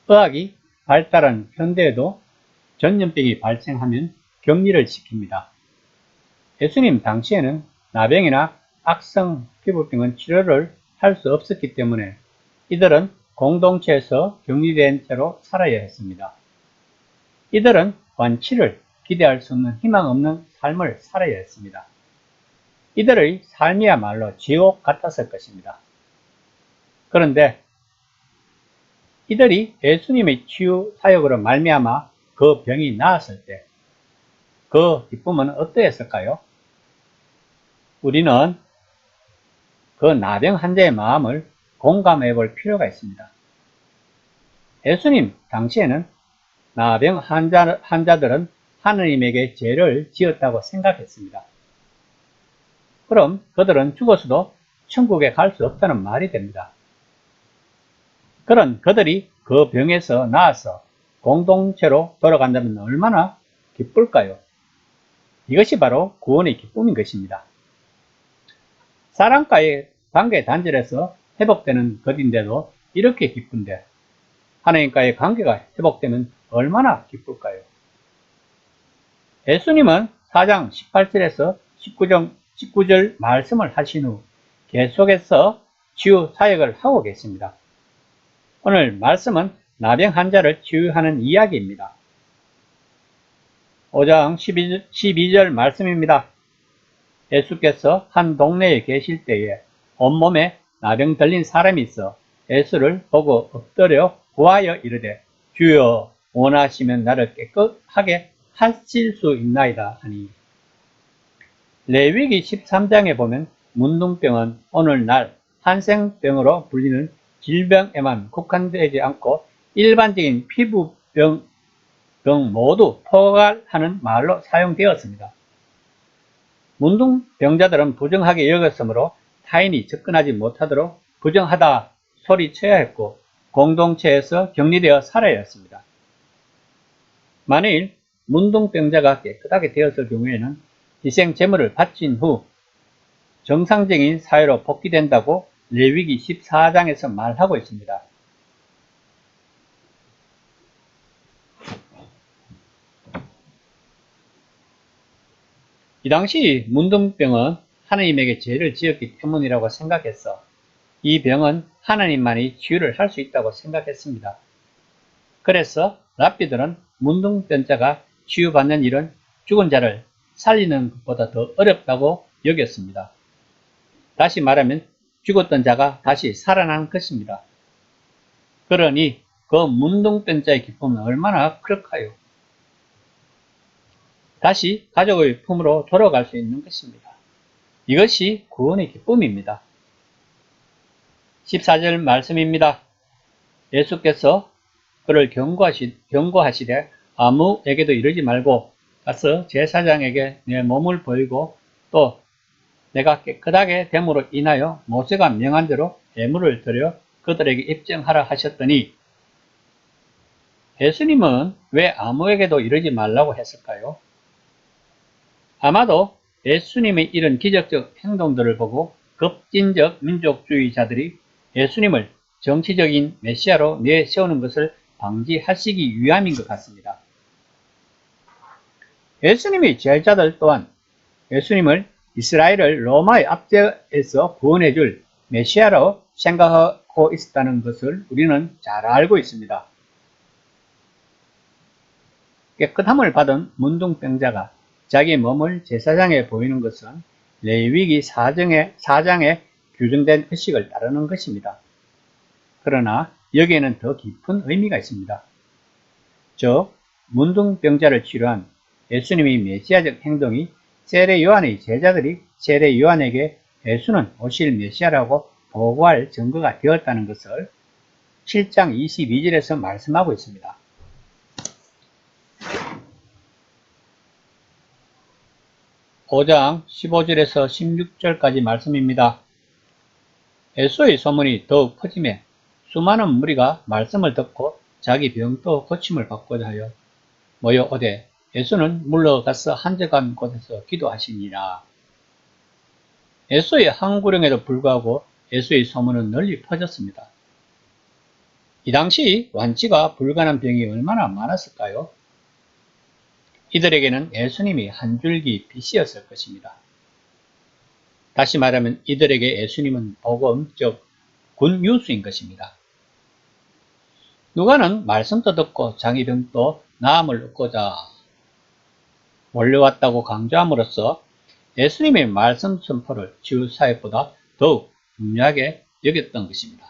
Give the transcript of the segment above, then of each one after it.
의학이 발달한 현대에도 전염병이 발생하면 격리를 시킵니다. 예수님 당시에는 나병이나 악성 피부병은 치료를 할 수 없었기 때문에 이들은 공동체에서 격리된 채로 살아야 했습니다. 이들은 완치를 기대할 수 없는 희망 없는 삶을 살아야 했습니다. 이들의 삶이야말로 지옥 같았을 것입니다. 그런데 이들이 예수님의 치유 사역으로 말미암아 그 병이 나았을 때 그 기쁨은 어떠했을까요? 우리는 그 나병 환자의 마음을 공감해 볼 필요가 있습니다. 예수님 당시에는 나병 환자들은 하느님에게 죄를 지었다고 생각했습니다. 그럼 그들은 죽어서도 천국에 갈 수 없다는 말이 됩니다. 그런 그들이 그 병에서 나아서 공동체로 돌아간다면 얼마나 기쁠까요? 이것이 바로 구원의 기쁨인 것입니다. 사람과의 관계 단절해서 회복되는 것인데도 이렇게 기쁜데 하나님과의 관계가 회복되면 얼마나 기쁠까요? 예수님은 4장 18절에서 19절 말씀을 하신 후 계속해서 치유 사역을 하고 계십니다. 오늘 말씀은 나병 환자를 치유하는 이야기입니다. 5장 12절 말씀입니다. 예수께서 한 동네에 계실 때에 온몸에 나병 들린 사람이 있어 예수를 보고 엎드려 구하여 이르되 주여 원하시면 나를 깨끗하게 하실 수 있나이다 하니. 레위기 13장에 보면 문둥병은 오늘날 한생병으로 불리는 질병에만 국한되지 않고 일반적인 피부병 등 모두 포괄하는 말로 사용되었습니다. 문둥병자들은 부정하게 여겼으므로 타인이 접근하지 못하도록 부정하다 소리쳐야 했고 공동체에서 격리되어 살아야 했습니다. 만일 문둥병자가 깨끗하게 되었을 경우에는 희생 제물을 바친 후 정상적인 사회로 복귀된다고 레위기 14장에서 말하고 있습니다. 이 당시 문둥병은 하나님에게 죄를 지었기 때문이라고 생각해서 이 병은 하나님만이 치유를 할 수 있다고 생각했습니다. 그래서 랍비들은 문둥병자가 치유받는 일은 죽은 자를 살리는 것보다 더 어렵다고 여겼습니다. 다시 말하면 죽었던 자가 다시 살아나는 것입니다. 그러니 그 문둥병자의 기쁨은 얼마나 클까요? 다시 가족의 품으로 돌아갈 수 있는 것입니다. 이것이 구원의 기쁨입니다. 14절 말씀입니다. 예수께서 그를 경고하시되 아무에게도 이르지 말고 가서 제사장에게 내 몸을 보이고 또 내가 깨끗하게 됨으로 인하여 모세가 명한 대로 예물을 드려 그들에게 입증하라 하셨더니 예수님은 왜 아무에게도 이르지 말라고 했을까요? 아마도 예수님의 이런 기적적 행동들을 보고 급진적 민족주의자들이 예수님을 정치적인 메시아로 내세우는 것을 방지하시기 위함인 것 같습니다. 예수님의 제자들 또한 예수님을 이스라엘을 로마의 압제에서 구원해줄 메시아로 생각하고 있었다는 것을 우리는 잘 알고 있습니다. 깨끗함을 받은 문둥병자가 자기 몸을 제사장에 보이는 것은 레위기 4장에 규정된 의식을 따르는 것입니다. 그러나 여기에는 더 깊은 의미가 있습니다. 즉 문둥병자를 치료한 예수님의 메시아적 행동이 세례 요한의 제자들이 세례 요한에게 예수는 오실 메시아라고 보고할 증거가 되었다는 것을 7장 22절에서 말씀하고 있습니다. (5장) 15절에서 16절까지 말씀입니다. 예수의 소문이 더욱 퍼지매 수많은 무리가 말씀을 듣고 자기 병도 고침을 받고자 하여 모여오되 예수는 물러가서 한적한 곳에서 기도하시니라. 예수의 한 구령에도 불구하고 예수의 소문은 널리 퍼졌습니다. 이 당시 완치가 불가능한 병이 얼마나 많았을까요? 이들에게는 예수님이 한 줄기 빛이었을 것입니다. 다시 말하면 이들에게 예수님은 복음, 즉 굿뉴스인 것입니다. 누가는 말씀도 듣고 자기 병도 나음을 얻고자 몰려왔다고 강조함으로써 예수님의 말씀 선포를 치유 사역보다 더욱 중요하게 여겼던 것입니다.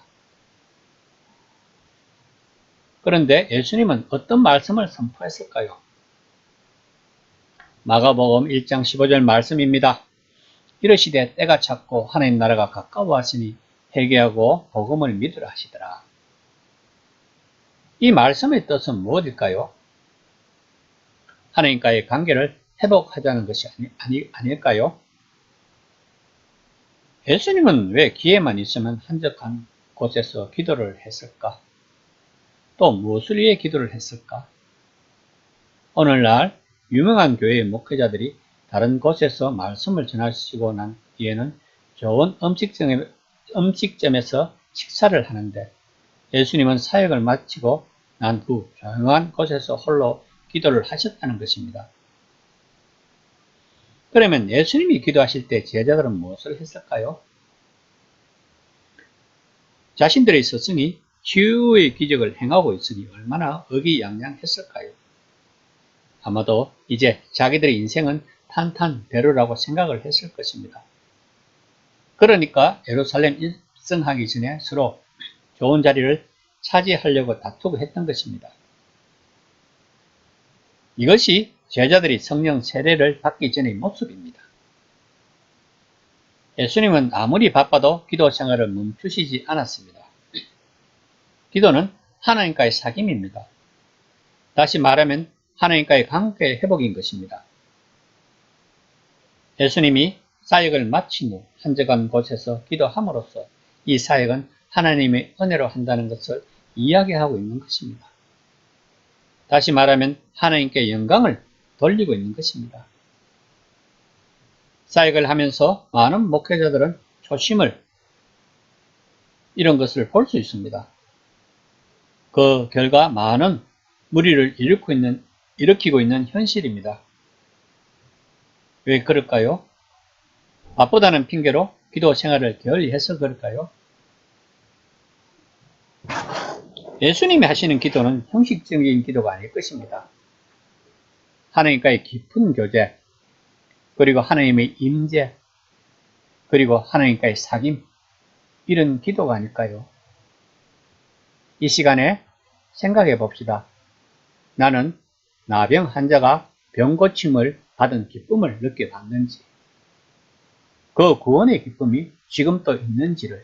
그런데 예수님은 어떤 말씀을 선포했을까요? 마가복음 1장 15절 말씀입니다. 이르시되 때가 찼고 하나님 나라가 가까워왔으니 회개하고 복음을 믿으라 하시더라. 이 말씀의 뜻은 무엇일까요? 하나님과의 관계를 회복하자는 것이 아닐까요? 예수님은 왜 기회만 있으면 한적한 곳에서 기도를 했을까? 또 무엇을 위해 기도를 했을까? 오늘날 유명한 교회의 목회자들이 다른 곳에서 말씀을 전하시고 난 뒤에는 좋은 음식점에서 식사를 하는데 예수님은 사역을 마치고 난 후 조용한 곳에서 홀로 기도를 하셨다는 것입니다. 그러면 예수님이 기도하실 때 제자들은 무엇을 했을까요? 자신들의 스승이 치유의 기적을 행하고 있으니 얼마나 의기양양했을까요? 아마도 이제 자기들의 인생은 탄탄대로라고 생각을 했을 것입니다. 그러니까 예루살렘 입성하기 전에 서로 좋은 자리를 차지하려고 다투고 했던 것입니다. 이것이 제자들이 성령 세례를 받기 전의 모습입니다. 예수님은 아무리 바빠도 기도 생활을 멈추시지 않았습니다. 기도는 하나님과의 사귐입니다. 다시 말하면 하나님과의 관계 회복인 것입니다. 예수님이 사역을 마친 후 한적한 곳에서 기도함으로써 이 사역은 하나님의 은혜로 한다는 것을 이야기하고 있는 것입니다. 다시 말하면 하나님께 영광을 돌리고 있는 것입니다. 사역을 하면서 많은 목회자들은 초심을 이런 것을 볼 수 있습니다. 그 결과 많은 무리를 일으키고 있는 현실입니다. 왜 그럴까요? 바쁘다는 핑계로 기도 생활을 게을리해서 그럴까요? 예수님이 하시는 기도는 형식적인 기도가 아닐 것입니다. 하나님과의 깊은 교제, 그리고 하나님의 임재, 그리고 하나님과의 사귐, 이런 기도가 아닐까요? 이 시간에 생각해 봅시다. 나는 나병 환자가 병고침을 받은 기쁨을 느껴봤는지, 그 구원의 기쁨이 지금도 있는지를